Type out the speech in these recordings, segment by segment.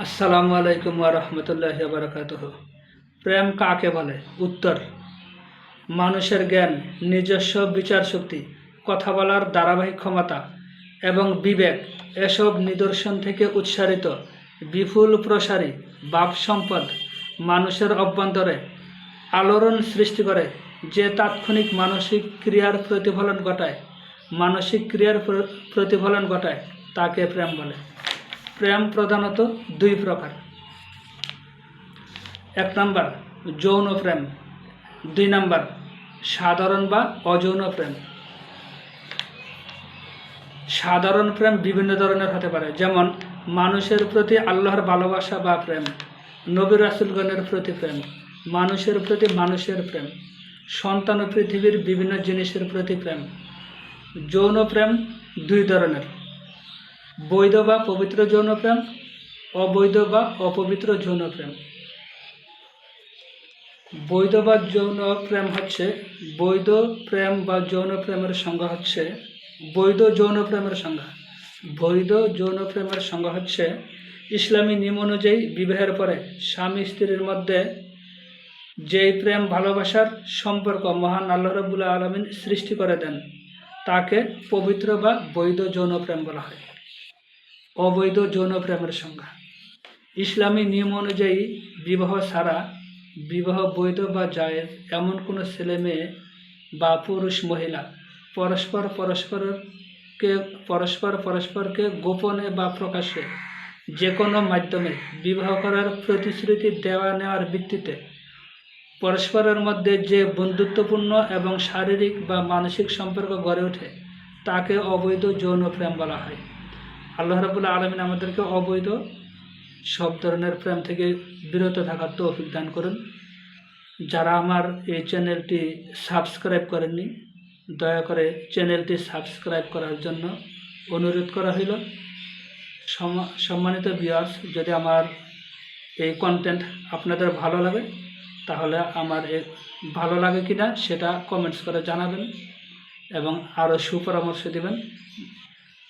আসসালামু আলাইকুম ওয়া রাহমাতুল্লাহি ওয়া বারাকাতুহু। প্রেম কাকে বলে? উত্তর: মানুষের জ্ঞান, নিজস্ব বিচার শক্তি, কথা বলার ধারাবাহিক ক্ষমতা এবং বিবেক এসব নিদর্শন থেকে উৎসারিত বিপুল প্রসারী ভাব সম্পদ মানুষের অভ্যন্তরে আলোড়ন সৃষ্টি করে, যে তাৎক্ষণিক মানসিক ক্রিয়ার প্রতিফলন ঘটায় তাকে প্রেম বলে। প্রেম প্রধানত দুই প্রকার: 1 নম্বর যৌন প্রেম, 2 নম্বর সাধারণ বা অযৌন প্রেম। সাধারণ প্রেম বিভিন্ন ধরনের হতে পারে, যেমন মানুষের প্রতি আল্লাহর ভালোবাসা বা প্রেম, নবী রাসূলগণের প্রতি প্রেম, মানুষের প্রতি মানুষের প্রেম, সন্তান ও পৃথিবীর বিভিন্ন জিনিসের প্রতি প্রেম। যৌন প্রেম দুই ধরনের: বৈধ বা পবিত্র যৌন প্রেম, অবৈধ বা অপবিত্র যৌন প্রেম। বৈধ বা যৌন প্রেম হচ্ছে বৈধ প্রেম বা যৌন প্রেমের সংজ্ঞা হচ্ছে বৈধ যৌন প্রেমের সংজ্ঞা হচ্ছে ইসলামী নিয়ম অনুযায়ী বিবাহের পরে স্বামী স্ত্রীর মধ্যে যেই প্রেম ভালোবাসার সম্পর্ক মহান আল্লাহ রাব্বুল আলামিন সৃষ্টি করে দেন তাকে পবিত্র বা বৈধ যৌন প্রেম বলা হয়। অবৈধ যৌন প্রেমের সংজ্ঞা: ইসলামী নিয়ম অনুযায়ী বিবাহ ছাড়া বিবাহ বৈধ বা জায়েজ এমন কোনো ছেলে মেয়ে বা পুরুষ মহিলা পরস্পরকে গোপনে বা প্রকাশ্যে যে কোনো মাধ্যমে বিবাহ করার প্রতিশ্রুতি দেওয়া নেওয়ার ভিত্তিতে পরস্পরের মধ্যে যে বন্ধুত্বপূর্ণ এবং শারীরিক বা মানসিক সম্পর্ক গড়ে ওঠে তাকে অবৈধ যৌন প্রেম বলা হয়। আল্লাহ রাব্বুল আলামিন আমাদেরকে অবৈধ সব ধরনের প্রেম থেকে বিরত থাকার তৌফিক দান করুন। যারা আমার এই চ্যানেলটি সাবস্ক্রাইব করেননি, দয়া করে চ্যানেলটি সাবস্ক্রাইব করার জন্য অনুরোধ করা হইল। সম্মানিত ভিউয়ার্স, যদি আমার এই কন্টেন্ট আপনাদের ভালো লাগে তাহলে আমার ভালো লাগে কিনা সেটা কমেন্টস করে জানাবেন এবং আরও সুপরামর্শ দেবেন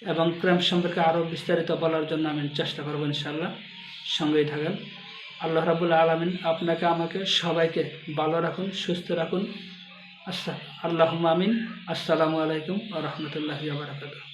এবং প্রেম সম্পর্কে আরও বিস্তারিত বলার জন্য আমি চেষ্টা করব ইনশাআল্লাহ। সঙ্গেই থাকেন। আল্লাহ রাব্বুল আলামিন আপনাকে আমাকে সবাইকে ভালো রাখুন, সুস্থ রাখুন। আল্লাহুম্মা আমিন। আসসালামু আলাইকুম ওয়া রাহমাতুল্লাহি ওয়া বারাকাতুহু।